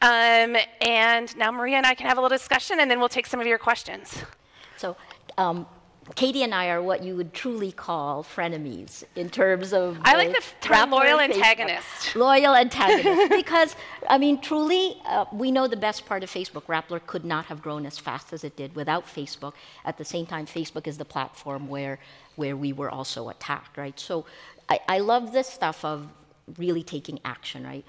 And now Maria and I can have a little discussion, and then we'll take some of your questions. So Katie and I are what you would truly call frenemies in terms of I like the term loyal antagonist. Loyal antagonist. Because, I mean, truly, we know the best part of Facebook. Rappler could not have grown as fast as it did without Facebook. At the same time, Facebook is the platform where we were also attacked, right? So I love this stuff of really taking action, right?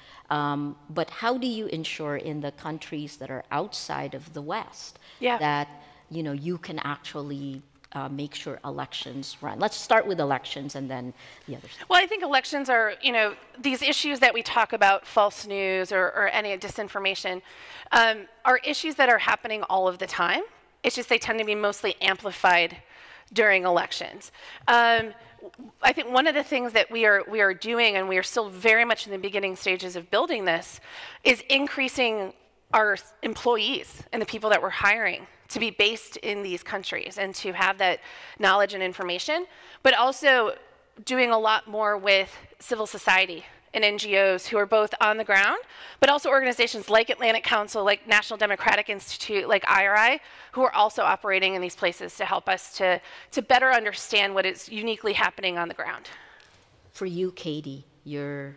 But how do you ensure in the countries that are outside of the West that you can actually make sure elections run? Let's start with elections and then the others. Well, I think elections are, these issues that we talk about, false news or any disinformation, are issues that are happening all of the time. It's just they tend to be mostly amplified during elections. I think one of the things that we are doing, and we are still very much in the beginning stages of building this, is increasing our employees and the people that we're hiring to be based in these countries and to have that knowledge and information, but also doing a lot more with civil society and NGOs who are both on the ground, but also organizations like Atlantic Council, like National Democratic Institute, like IRI, who are also operating in these places to help us to better understand what is uniquely happening on the ground. For you, Katie, you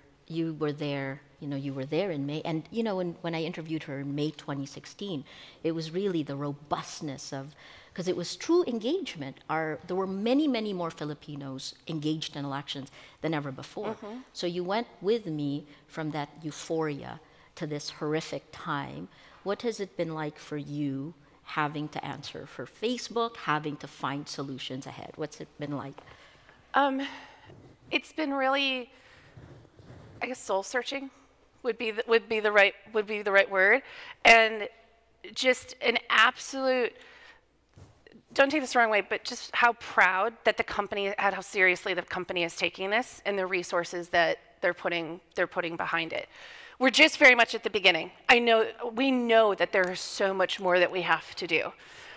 were there. You were there in May, and when I interviewed her in May 2016, it was really the robustness of, because it was true engagement. There were many, many more Filipinos engaged in elections than ever before. So you went with me from that euphoria to this horrific time. What has it been like for you having to answer for Facebook, having to find solutions ahead? What's it been like? It's been really, I guess, soul searching would be the right word, and just an absolute. Don't take this the wrong way, but just how proud that the company, how seriously the company is taking this and the resources that they're putting behind it. We're just very much at the beginning. We know that there is so much more that we have to do.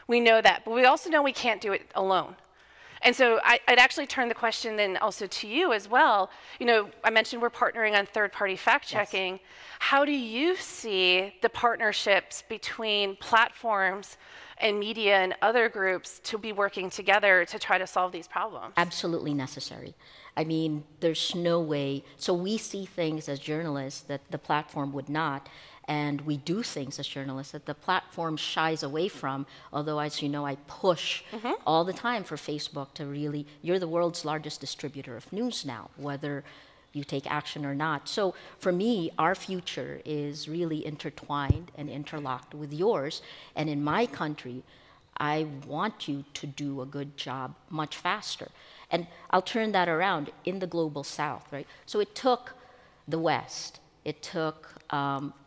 We know that, but we also know we can't do it alone. And so I'd actually turn the question then also to you as well. I mentioned we're partnering on third-party fact-checking. Yes. How do you see the partnerships between platforms and media and other groups to be working together to try to solve these problems? Absolutely necessary. I mean, there's no way. So we see things as journalists that the platform would not. And we do things as journalists that the platform shies away from, although, as you know, I push all the time for Facebook to really, you're the world's largest distributor of news now, whether you take action or not. So for me, our future is really intertwined and interlocked with yours. And in my country, I want you to do a good job much faster. And I'll turn that around in the global South, right? So it took the West, it took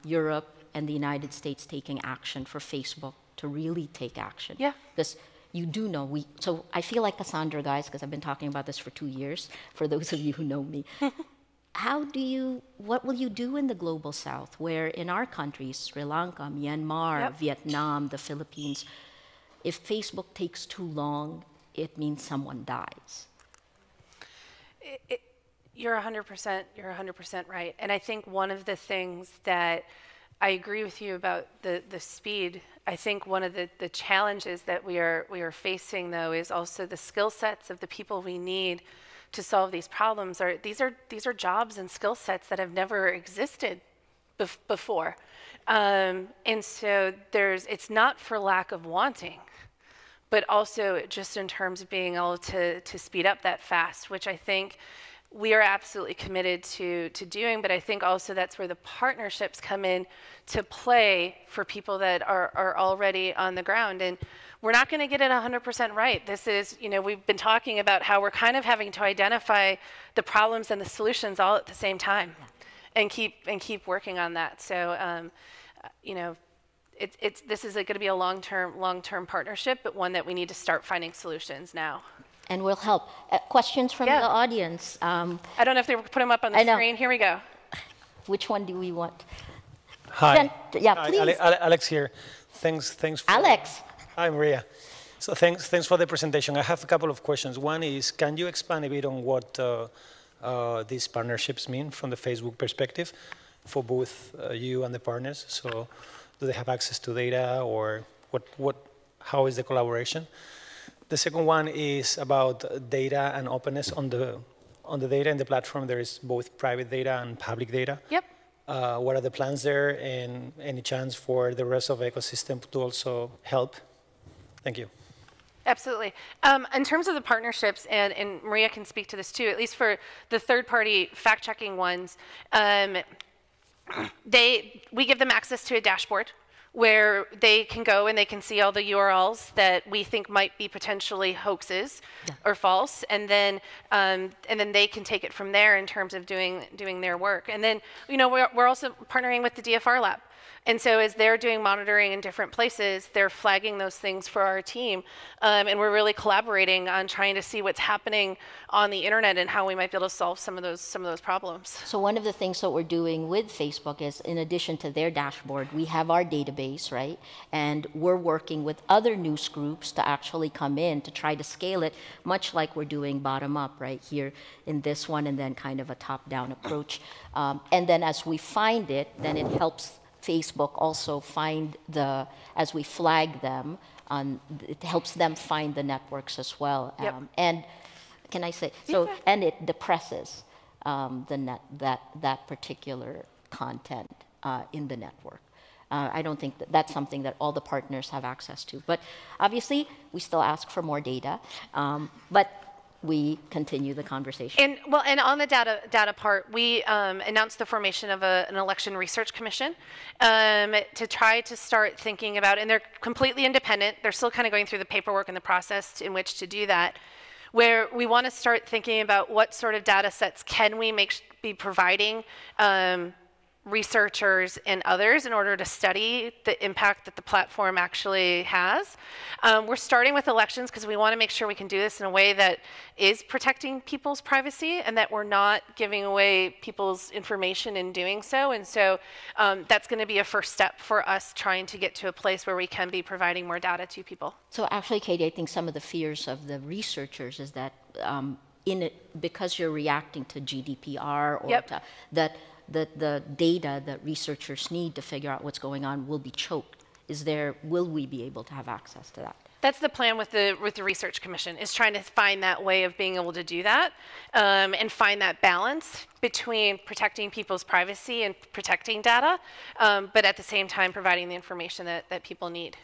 Europe and the United States taking action for Facebook to really take action. Yeah. Because you do know, so I feel like Cassandra, guys, because I've been talking about this for 2 years, for those of you who know me. What will you do in the global South, where in our countries, Sri Lanka, Myanmar, Vietnam, the Philippines, if Facebook takes too long, it means someone dies? You're 100% right. And I think one of the things that I agree with you about the speed. I think one of the challenges that we are facing, though, is also the skill sets of the people we need to solve these problems. These are jobs and skill sets that have never existed before, and so it's not for lack of wanting, but also just in terms of being able to speed up that fast, which I think we are absolutely committed to doing, but I think also that's where the partnerships come in to play for people that are already on the ground. And we're not going to get it 100% right. This is, we've been talking about how we're kind of having to identify the problems and the solutions all at the same time, and keep working on that. So, this is going to be a long-term partnership, but one that we need to start finding solutions now. And we'll help. Questions from the audience? I don't know if they were put them up on the screen. Here we go. Which one do we want? Hi. Please. Alex here. Thanks for Alex. Hi, Maria. So thanks for the presentation. I have a couple of questions. One is, can you expand a bit on what these partnerships mean from the Facebook perspective? for both you and the partners? So do they have access to data, or how is the collaboration? The second one is about data and openness on the data in the platform. There is both private data and public data. Yep. What are the plans there, and any chance for the rest of the ecosystem to also help? Thank you. Absolutely. In terms of the partnerships, and Maria can speak to this too, at least for the third-party fact-checking ones, we give them access to a dashboard where they can go and they can see all the URLs that we think might be potentially hoaxes or false, and then they can take it from there in terms of doing their work. And then we're also partnering with the DFR lab. And so as they're doing monitoring in different places, they're flagging those things for our team. And we're really collaborating on trying to see what's happening on the internet and how we might be able to solve some of those problems. So one of the things that we're doing with Facebook is, in addition to their dashboard, we have our database, right? And we're working with other news groups to actually come in to try to scale it, much like we're doing bottom up right here in this one, and then kind of a top-down approach. And then as we find it, then it helps Facebook also find as we flag them, it helps them find the networks as well. Yep. And can I say, so, and it depresses that particular content in the network. I don't think that's something that all the partners have access to. But obviously, we still ask for more data. But we continue the conversation. And on the data part, we announced the formation of an election research commission to try to start thinking about, and they're completely independent. They're still kind of going through the paperwork and the process in which to do that, where we want to start thinking about what sort of data sets can we be providing researchers and others in order to study the impact that the platform actually has. We're starting with elections because we want to make sure we can do this in a way that is protecting people's privacy and that we're not giving away people's information in doing so. And so that's going to be a first step for us trying to get to a place where we can be providing more data to people. So actually, Katie, I think some of the fears of the researchers is that because you're reacting to GDPR or that the data that researchers need to figure out what's going on will be choked. Will we be able to have access to that? That's the plan with the Research Commission, is trying to find that way of being able to do that and find that balance between protecting people's privacy and protecting data, but at the same time providing the information that people need.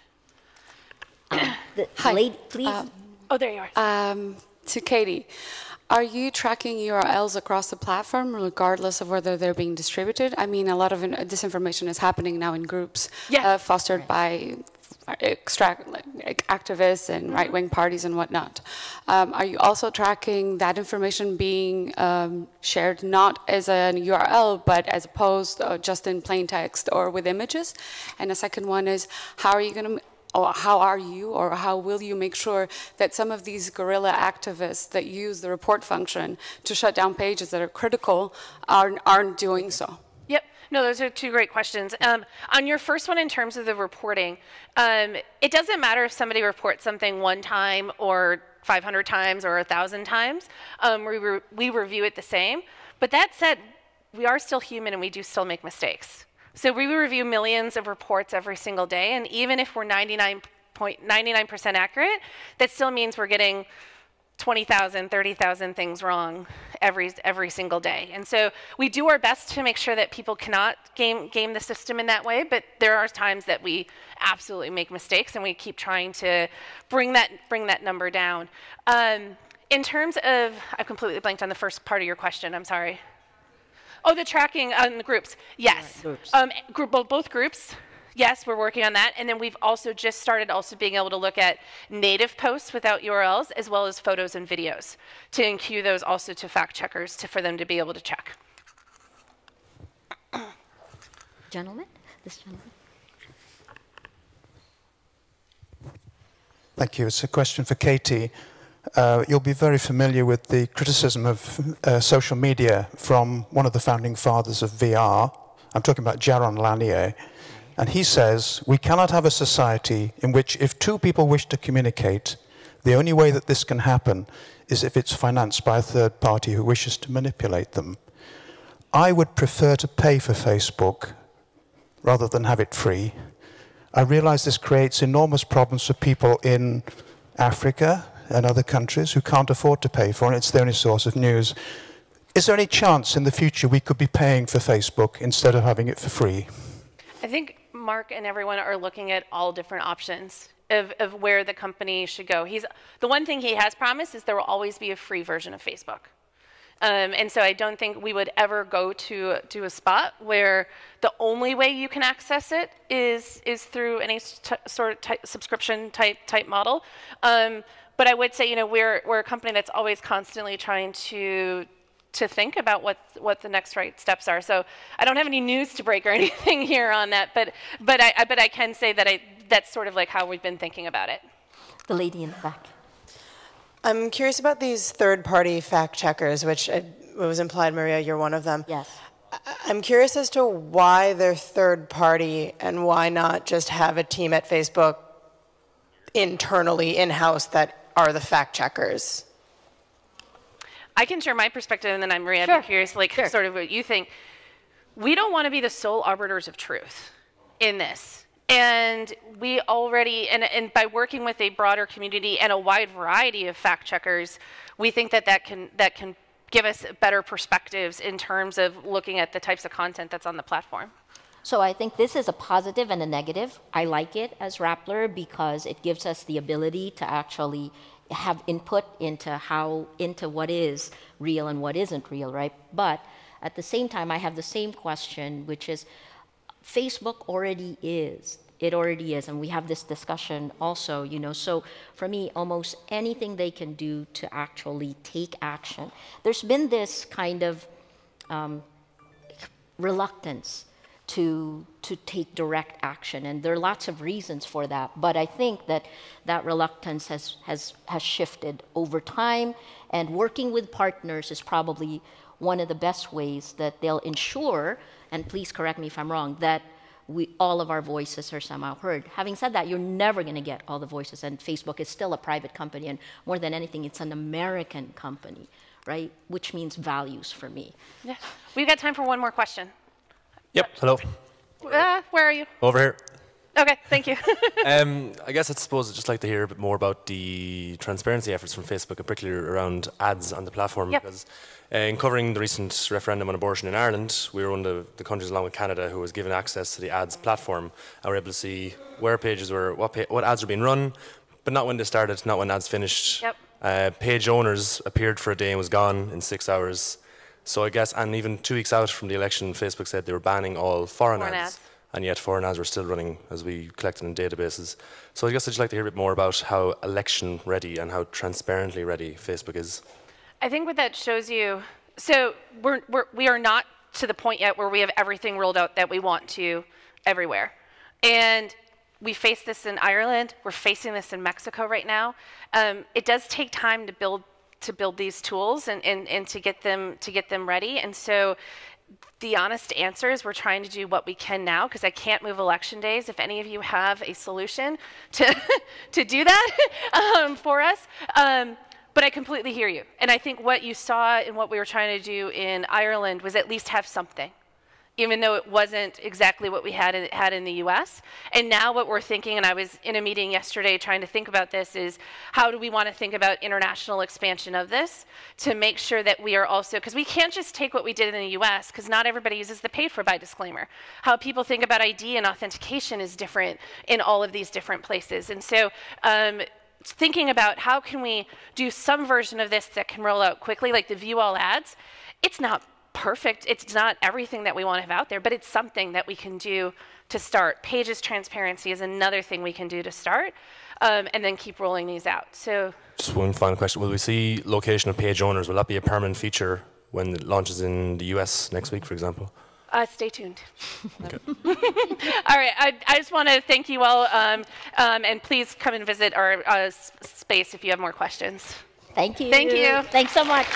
Hi. Lady, please. Oh, there you are. To Katie. Are you tracking URLs across the platform, regardless of whether they're being distributed? I mean, a lot of disinformation is happening now in groups fostered by activists and right-wing parties and whatnot. Are you also tracking that information being shared not as an URL, but as a post, just in plain text or with images? And the second one is, how are how will you make sure that some of these guerrilla activists that use the report function to shut down pages that are critical aren't doing so? Yep. No, those are two great questions. On your first one, in terms of the reporting, it doesn't matter if somebody reports something one time or 500 times or 1,000 times. We review it the same. But that said, we are still human and we do still make mistakes. So we review millions of reports every single day, and even if we're 99% accurate, that still means we're getting 20,000, 30,000 things wrong every single day. And so we do our best to make sure that people cannot game the system in that way, but there are times that we absolutely make mistakes, and we keep trying to bring that number down. In terms of, I completely blanked on the first part of your question, I'm sorry. Oh, the tracking on the groups. Yes. Both groups. Yes, we're working on that. And then we've also just started being able to look at native posts without URLs, as well as photos and videos, to enqueue those also to fact checkers for them to be able to check. Gentleman? This gentleman. Thank you. It's a question for Katie. You'll be very familiar with the criticism of social media from one of the founding fathers of VR. I'm talking about Jaron Lanier. And he says, we cannot have a society in which if two people wish to communicate, the only way that this can happen is if it's financed by a third party who wishes to manipulate them. I would prefer to pay for Facebook rather than have it free. I realize this creates enormous problems for people in Africa and other countries who can't afford to pay for it. It's the only source of news. Is there any chance in the future we could be paying for Facebook instead of having it for free? I think Mark and everyone are looking at all different options of where the company should go. The one thing he has promised is there will always be a free version of Facebook. And so I don't think we would ever go to a spot where the only way you can access it is through any sort of subscription type model. But I would say, we're a company that's always constantly trying to think about what the next right steps are. So I don't have any news to break or anything here on that, but I can say that that's sort of like how we've been thinking about it. The lady in the back. I'm curious about these third-party fact checkers, which it was implied, Maria, you're one of them. Yes. I'm curious as to why they're third-party and why not just have a team at Facebook internally, in-house, that are the fact checkers. I can share my perspective, and then Maria, Sure. I'd be curious, sort of what you think. We don't want to be the sole arbiters of truth in this. And we already, and by working with a broader community and a wide variety of fact checkers, we think that can give us better perspectives in terms of looking at the types of content that's on the platform. So I think this is a positive and a negative. I like it as Rappler because it gives us the ability to actually have input into what is real and what isn't real, right? But at the same time, I have the same question, which is, Facebook already is. It already is, and we have this discussion also, So for me, almost anything they can do to actually take action. There's been this kind of reluctance to take direct action, and there are lots of reasons for that. But I think that reluctance has shifted over time, and working with partners is probably one of the best ways that they'll ensure, and please correct me if I'm wrong, that all of our voices are somehow heard. Having said that, you're never going to get all the voices, and Facebook is still a private company, and more than anything, it's an American company, right? Which means values for me. Yeah. We've got time for one more question. Yep, hello. Where are you? Over here. Okay, thank you. I guess I suppose I'd just like to hear a bit more about the transparency efforts from Facebook, and particularly around ads on the platform. Yep. Because in covering the recent referendum on abortion in Ireland, we were one of the countries, along with Canada, who was given access to the ads platform, and we were able to see where pages were, what ads were being run, but not when they started, not when ads finished. Yep. Page owners appeared for a day and was gone in 6 hours. So I guess, and even 2 weeks out from the election, Facebook said they were banning all foreign ads. And yet foreign ads were still running as we collected in databases. So I guess I'd just like to hear a bit more about how election ready and how transparently ready Facebook is. I think what that shows you, so we are not to the point yet where we have everything rolled out that we want to everywhere. And we face this in Ireland, we're facing this in Mexico right now. It does take time to build these tools and to get them ready. And so the honest answer is we're trying to do what we can now, because I can't move election days. If any of you have a solution to do that for us, but I completely hear you. And I think what you saw and what we were trying to do in Ireland was at least have something, even though it wasn't exactly what we had in the US. And now what we're thinking, and I was in a meeting yesterday trying to think about this, is how do we want to think about international expansion of this to make sure that we are also, because we can't just take what we did in the US, because not everybody uses the paid for by disclaimer. How people think about ID and authentication is different in all of these different places. And so thinking about how can we do some version of this that can roll out quickly, like the view all ads. It's not perfect. It's not everything that we want to have out there, but it's something that we can do to start. Pages transparency is another thing we can do to start, and then keep rolling these out. So, just one final question. Will we see location of page owners? Will that be a permanent feature when it launches in the US next week, for example? Stay tuned. Okay. All right. I just want to thank you all, and please come and visit our space if you have more questions. Thank you. Thank you. Thanks so much.